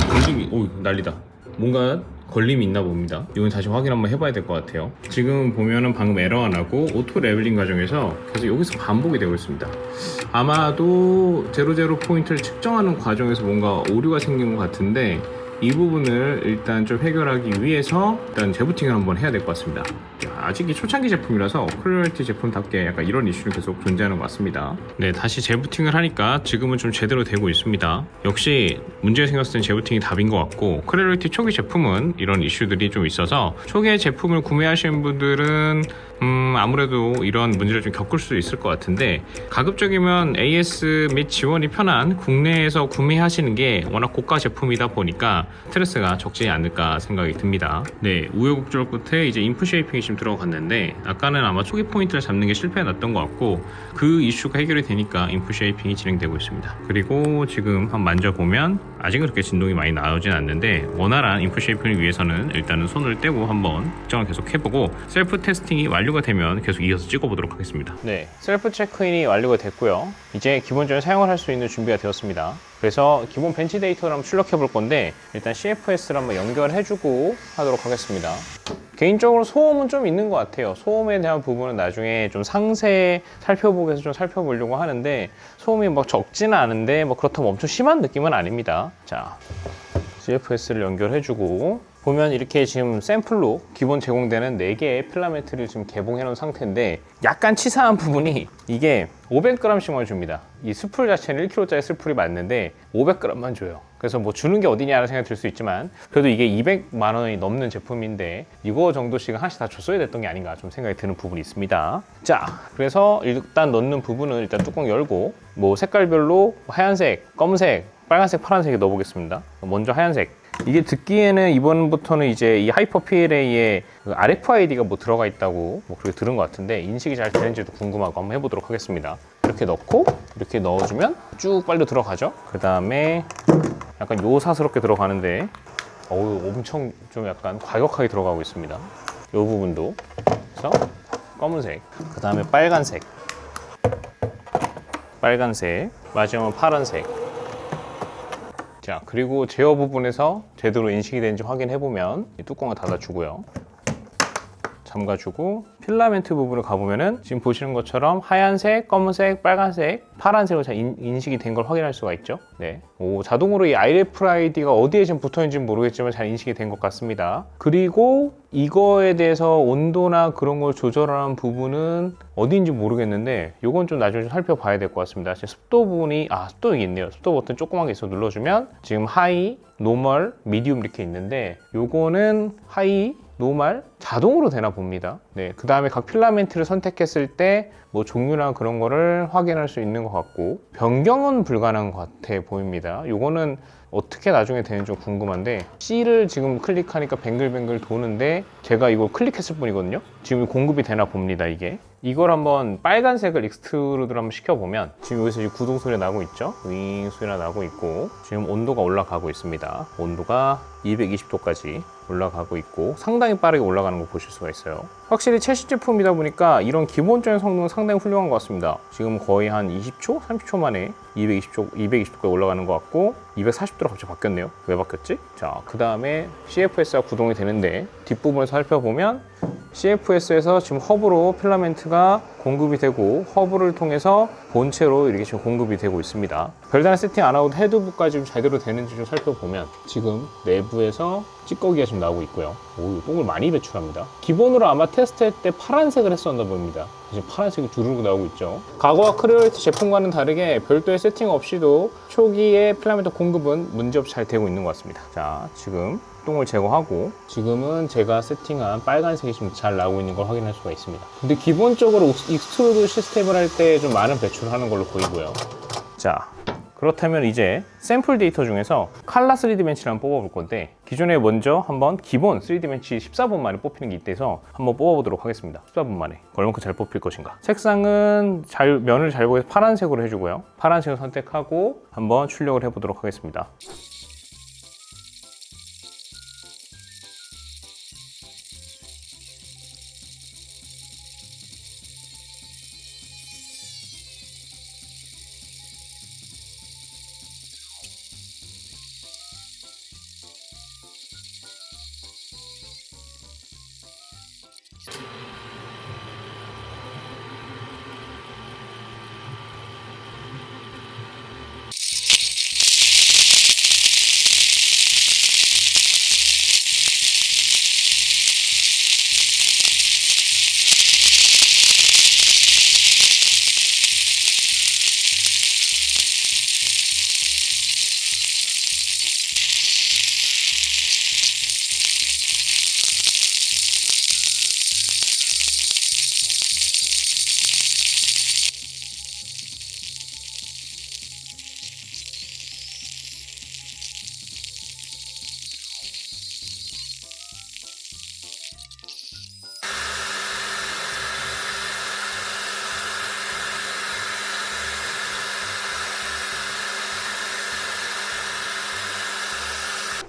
걸림이, 오, 난리다. 뭔가 걸림이 있나 봅니다. 이건 다시 확인 한번 해봐야 될 것 같아요. 지금 보면은 방금 에러가 나고 오토 레벨링 과정에서 계속 여기서 반복이 되고 있습니다. 아마도 00 포인트를 측정하는 과정에서 뭔가 오류가 생긴 것 같은데, 이 부분을 일단 좀 해결하기 위해서 일단 재부팅을 한번 해야 될 것 같습니다. 아직 이 초창기 제품이라서 크레어리티 제품답게 약간 이런 이슈는 계속 존재하는 것 같습니다. 네, 다시 재부팅을 하니까 지금은 좀 제대로 되고 있습니다. 역시 문제가 생겼을 땐 재부팅이 답인 것 같고, 크레어리티 초기 제품은 이런 이슈들이 좀 있어서 초기에 제품을 구매하시는 분들은 아무래도 이런 문제를 좀 겪을 수 있을 것 같은데, 가급적이면 AS 및 지원이 편한 국내에서 구매하시는 게 워낙 고가 제품이다 보니까 스트레스가 적지 않을까 생각이 듭니다. 네, 우여곡절 끝에 이제 인풋 쉐이핑이 지금 들어갔는데, 아까는 아마 초기 포인트를 잡는 게 실패가 났던 것 같고 그 이슈가 해결이 되니까 인풋 쉐이핑이 진행되고 있습니다. 그리고 지금 한번 만져보면 아직은 그렇게 진동이 많이 나오진 않는데, 원활한 인풋 쉐이핑을 위해서는 일단은 손을 떼고 한번 측정을 계속 해보고, 셀프 테스팅이 완료가 되면 계속 이어서 찍어보도록 하겠습니다. 네, 셀프 체크인이 완료가 됐고요. 이제 기본적으로 사용을 할 수 있는 준비가 되었습니다. 그래서 기본 벤치 데이터를 한번 출력해 볼 건데, 일단 CFS를 한번 연결해주고 하도록 하겠습니다. 개인적으로 소음은 좀 있는 것 같아요. 소음에 대한 부분은 나중에 좀 상세 살펴보기 위해서 좀 살펴보려고 하는데, 소음이 막 적지는 않은데 뭐 그렇다면 엄청 심한 느낌은 아닙니다. 자, CFS를 연결해주고, 보면 이렇게 지금 샘플로 기본 제공되는 4개의 필라멘트를 지금 개봉해 놓은 상태인데 약간 치사한 부분이 이게 500g씩만 줍니다. 이 스풀 자체는 1kg짜리 스풀이 맞는데 500g만 줘요. 그래서 뭐 주는 게 어디냐라는 생각이 들 수 있지만 그래도 이게 200만 원이 넘는 제품인데 이거 정도씩은 하나씩 다 줬어야 됐던 게 아닌가 좀 생각이 드는 부분이 있습니다. 자, 그래서 일단 넣는 부분은 일단 뚜껑 열고 뭐 색깔별로 하얀색, 검은색, 빨간색, 파란색에 넣어보겠습니다. 먼저 하얀색. 이게 듣기에는 이번부터는 이제 이 하이퍼 PLA에 RFID가 뭐 들어가 있다고 뭐 그렇게 들은 것 같은데 인식이 잘 되는지도 궁금하고 한번 해보도록 하겠습니다. 이렇게 넣고 이렇게 넣어주면 쭉 빨려 들어가죠. 그 다음에 약간 요사스럽게 들어가는데 엄청 좀 약간 과격하게 들어가고 있습니다. 이 부분도. 그래서 검은색, 그 다음에 빨간색, 마지막은 파란색. 자, 그리고 제어 부분에서 제대로 인식이 되는지 확인해보면 이 뚜껑을 닫아주고요. 잠가주고 필라멘트 부분을 가보면은 지금 보시는 것처럼 하얀색, 검은색, 빨간색, 파란색으로 잘 인식이 된 걸 확인할 수가 있죠. 네. 자동으로 이 RFID가 어디에 지금 붙어있는지 모르겠지만 잘 인식이 된 것 같습니다. 그리고 이거에 대해서 온도나 그런 걸 조절하는 부분은 어디인지 모르겠는데 이건 좀 나중에 좀 살펴봐야 될 것 같습니다. 습도 부분이 습도 여기 있네요. 습도 버튼 조그만 게 있어 눌러주면 지금 하이, 노멀, 미디움 이렇게 있는데 요거는 하이, 노멀 자동으로 되나 봅니다. 네, 그 다음에 각 필라멘트를 선택했을 때 뭐 종류나 그런 거를 확인할 수 있는 것 같고 변경은 불가능한 것 같아 보입니다. 요거는 어떻게 나중에 되는지 좀 궁금한데 C를 지금 클릭하니까 뱅글뱅글 도는데 제가 이걸 클릭했을 뿐이거든요. 지금 공급이 되나 봅니다. 이걸 한번 빨간색을 익스트루드를 한번 시켜보면 지금 여기서 구동 소리가 나고 있죠. 윙 소리가 나고 있고 지금 온도가 올라가고 있습니다. 온도가 220도까지 올라가고 있고 상당히 빠르게 올라가는 거 보실 수가 있어요. 확실히 최신 제품이다 보니까 이런 기본적인 성능은 상당히 훌륭한 것 같습니다. 지금 거의 한 20초? 30초 만에 220도까지 올라가는 것 같고 240도로 갑자기 바뀌었네요. 왜 바뀌었지? 자, 그 다음에 CFS가 구동이 되는데 뒷부분을 살펴보면 CFS에서 지금 허브로 필라멘트가 공급이 되고 허브를 통해서 본체로 이렇게 지금 공급이 되고 있습니다. 별다른 세팅 안 하고도 헤드부까지 좀 제대로 되는지 좀 살펴보면 지금 내부에서 찌꺼기가 지금 나오고 있고요. 똥을 많이 배출합니다. 기본으로 아마 테스트할 때 파란색을 했었나 봅니다. 지금 파란색이 두르고 나오고 있죠. 과거와 크리얼리티 제품과는 다르게 별도의 세팅 없이도 초기에 필라멘트 공급은 문제없이 잘 되고 있는 것 같습니다. 자, 지금 똥을 제거하고 지금은 제가 세팅한 빨간색이 지금 잘 나오고 있는 걸 확인할 수가 있습니다. 근데 기본적으로 익스트루드 시스템을 할 때 좀 많은 배출을 하는 걸로 보이고요. 자, 그렇다면 이제 샘플 데이터 중에서 칼라 3D 벤치를 한번 뽑아볼 건데 기존에 먼저 한번 기본 3D 벤치 14분 만에 뽑히는 게 있대서 한번 뽑아보도록 하겠습니다. 14분 만에 얼만큼 잘 뽑힐 것인가. 색상은 면을 잘 보여서 파란색으로 해주고요. 파란색을 선택하고 한번 출력을 해보도록 하겠습니다.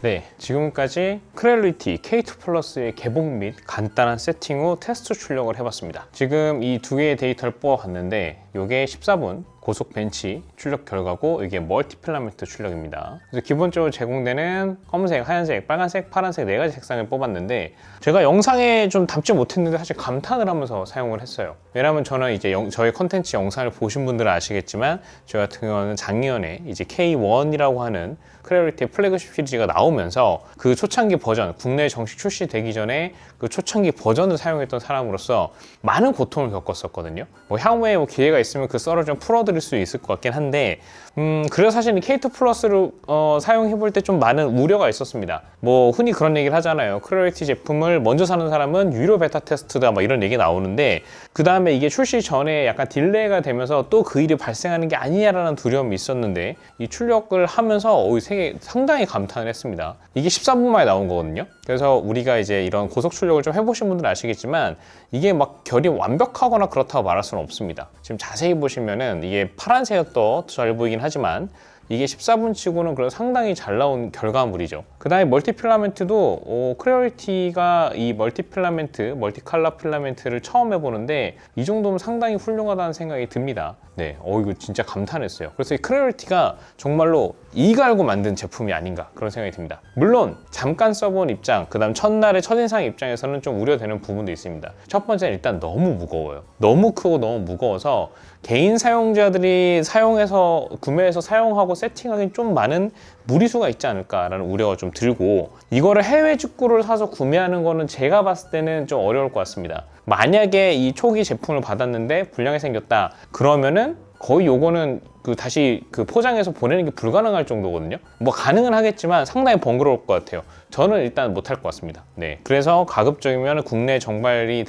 네, 지금까지 크렐리티 K2 플러스의 개봉 및 간단한 세팅 후 테스트 출력을 해봤습니다. 지금 이 두 개의 데이터를 뽑아봤는데 이게 14분, 고속 벤치 출력 결과고 이게 멀티 필라멘트 출력입니다. 그래서 기본적으로 제공되는 검은색, 하얀색, 빨간색, 파란색 4가지 색상을 뽑았는데 제가 영상에 좀 담지 못했는데 사실 감탄을 하면서 사용을 했어요. 왜냐면 저는 이제 저희 컨텐츠 영상을 보신 분들은 아시겠지만 저 같은 경우는 작년에 이제 K1이라고 하는 크레어리티 플래그십 시리즈가 나오면서 그 초창기 버전, 국내에 정식 출시되기 전에 그 초창기 버전을 사용했던 사람으로서 많은 고통을 겪었었거든요. 뭐 향후에 뭐 기회가 있으면 그 썰을 좀 풀어드릴 수 있을 것 같긴 한데 그래서 사실 K2 플러스를 사용해볼 때 좀 많은 우려가 있었습니다. 뭐 흔히 그런 얘기를 하잖아요. 크레어리티 제품을 먼저 사는 사람은 유료 베타 테스트다 막 이런 얘기 나오는데 그 다음에 이게 출시 전에 약간 딜레이가 되면서 또 그 일이 발생하는 게 아니냐라는 두려움이 있었는데 이 출력을 하면서 상당히 감탄을 했습니다. 이게 14분 만에 나온 거거든요. 그래서 우리가 이제 이런 고속 출력을 좀 해보신 분들은 아시겠지만 이게 막 결이 완벽하거나 그렇다고 말할 수는 없습니다. 지금 자세히 보시면은 이게 파란색도 잘 보이긴 하지만 이게 14분 치고는 그래도 상당히 잘 나온 결과물이죠. 그 다음에 멀티 필라멘트도 크레어리티가 이 멀티 컬러 필라멘트를 처음 해보는데 이 정도면 상당히 훌륭하다는 생각이 듭니다. 네, 이거 진짜 감탄했어요. 그래서 이 크레어리티가 정말로 이가 알고 만든 제품이 아닌가 그런 생각이 듭니다. 물론 잠깐 써본 입장, 그 다음 첫날의 첫인상 입장에서는 좀 우려되는 부분도 있습니다. 첫 번째는 일단 너무 무거워요. 너무 크고 너무 무거워서 개인 사용자들이 구매해서 사용하고 세팅하기엔 좀 많은 무리수가 있지 않을까라는 우려가 좀 들고 이거를 해외 직구를 사서 구매하는 거는 제가 봤을 때는 좀 어려울 것 같습니다. 만약에 이 초기 제품을 받았는데 불량이 생겼다 그러면은 거의 요거는 다시 포장해서 보내는 게 불가능할 정도거든요. 뭐 가능은 하겠지만 상당히 번거로울 것 같아요. 저는 일단 못할 것 같습니다. 네, 그래서 가급적이면 국내 정발이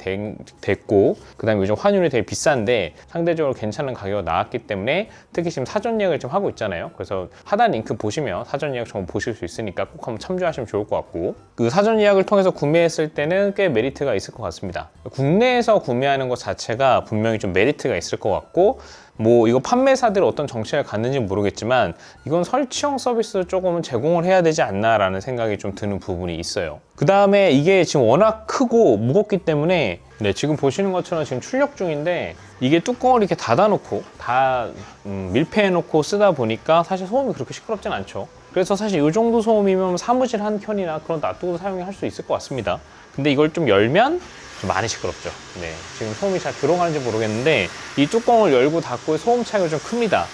됐고 그 다음에 요즘 환율이 되게 비싼데 상대적으로 괜찮은 가격이 나왔기 때문에 특히 지금 사전 예약을 좀 하고 있잖아요. 그래서 하단 링크 보시면 사전 예약 정보 보실 수 있으니까 꼭 한번 참조하시면 좋을 것 같고 그 사전 예약을 통해서 구매했을 때는 꽤 메리트가 있을 것 같습니다. 국내에서 구매하는 것 자체가 분명히 좀 메리트가 있을 것 같고 뭐 이거 판매사들이 어떤 정책을 갖는지는 모르겠지만 이건 설치형 서비스를 조금은 제공을 해야 되지 않나라는 생각이 좀 드는 부분이 있어요. 그 다음에 이게 지금 워낙 크고 무겁기 때문에 네, 지금 보시는 것처럼 지금 출력 중인데 이게 뚜껑을 이렇게 닫아놓고 다 밀폐해놓고 쓰다 보니까 사실 소음이 그렇게 시끄럽진 않죠. 그래서 사실 이 정도 소음이면 사무실 한 켠이나 그런 놔두고 사용할 수 있을 것 같습니다. 근데 이걸 좀 열면 좀 많이 시끄럽죠. 네, 지금 소음이 잘 들어가는지 모르겠는데 이 뚜껑을 열고 닫고의 소음 차이가 좀 큽니다.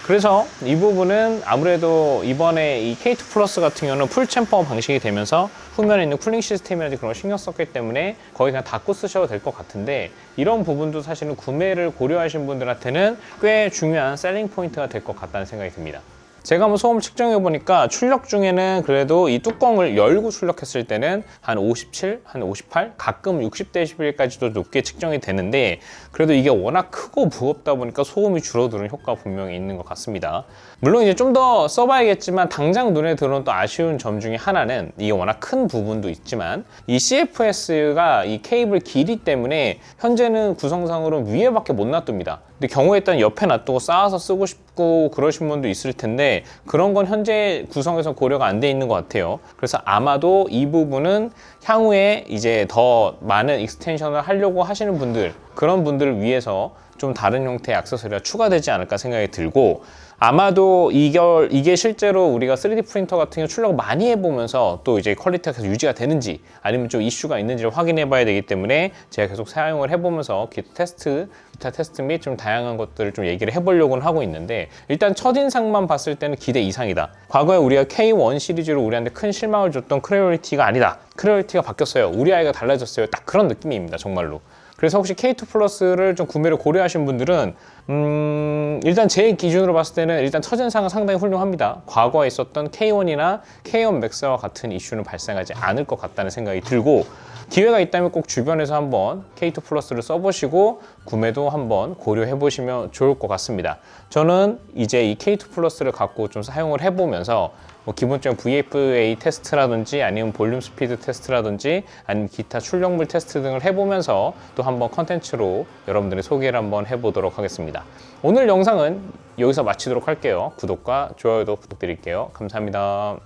그래서 이 부분은 아무래도 이번에 이 K2 플러스 같은 경우는 풀 챔버 방식이 되면서 후면에 있는 쿨링 시스템이라든지 그런 걸 신경 썼기 때문에 거의 그냥 닫고 쓰셔도 될 것 같은데 이런 부분도 사실은 구매를 고려하신 분들한테는 꽤 중요한 셀링 포인트가 될 것 같다는 생각이 듭니다. 제가 한번 소음 측정해 보니까 출력 중에는 그래도 이 뚜껑을 열고 출력했을 때는 한 57, 한 58, 가끔 60dB까지도 높게 측정이 되는데 그래도 이게 워낙 크고 무겁다 보니까 소음이 줄어드는 효과가 분명히 있는 것 같습니다. 물론 이제 좀 더 써봐야겠지만 당장 눈에 들어오는 또 아쉬운 점 중에 하나는 이게 워낙 큰 부분도 있지만 이 CFS가 이 케이블 길이 때문에 현재는 구성상으로 위에밖에 못 놔둡니다. 근데 경우에 따른 옆에 놔두고 쌓아서 쓰고 싶고 그러신 분도 있을 텐데 그런 건 현재 구성에서 고려가 안 돼 있는 것 같아요. 그래서 아마도 이 부분은 향후에 이제 더 많은 익스텐션을 하려고 하시는 분들 그런 분들을 위해서 좀 다른 형태의 액세서리가 추가되지 않을까 생각이 들고 아마도 이게 실제로 우리가 3D 프린터 같은 경우 출력을 많이 해보면서 또 이제 퀄리티가 계속 유지가 되는지 아니면 좀 이슈가 있는지를 확인해 봐야 되기 때문에 제가 계속 사용을 해보면서 기타 테스트 및 좀 다양한 것들을 좀 얘기를 해보려고는 하고 있는데 일단 첫인상만 봤을 때는 기대 이상이다. 과거에 우리가 K1 시리즈로 우리한테 큰 실망을 줬던 크레어리티가 아니다. 크레어리티가 바뀌었어요. 우리 아이가 달라졌어요. 딱 그런 느낌입니다. 정말로. 그래서 혹시 K2 플러스를 좀 구매를 고려하신 분들은 일단 제 기준으로 봤을 때는 일단 첫인상은 상당히 훌륭합니다. 과거에 있었던 K1이나 K1 맥스와 같은 이슈는 발생하지 않을 것 같다는 생각이 들고 기회가 있다면 꼭 주변에서 한번 K2 플러스를 써보시고 구매도 한번 고려해 보시면 좋을 것 같습니다. 저는 이제 이 K2 플러스를 갖고 좀 사용을 해보면서 뭐 기본적인 VFA 테스트라든지 아니면 볼륨 스피드 테스트라든지 아니면 기타 출력물 테스트 등을 해보면서 또 한번 컨텐츠로 여러분들의 소개를 한번 해보도록 하겠습니다. 오늘 영상은 여기서 마치도록 할게요. 구독과 좋아요도 부탁드릴게요. 감사합니다.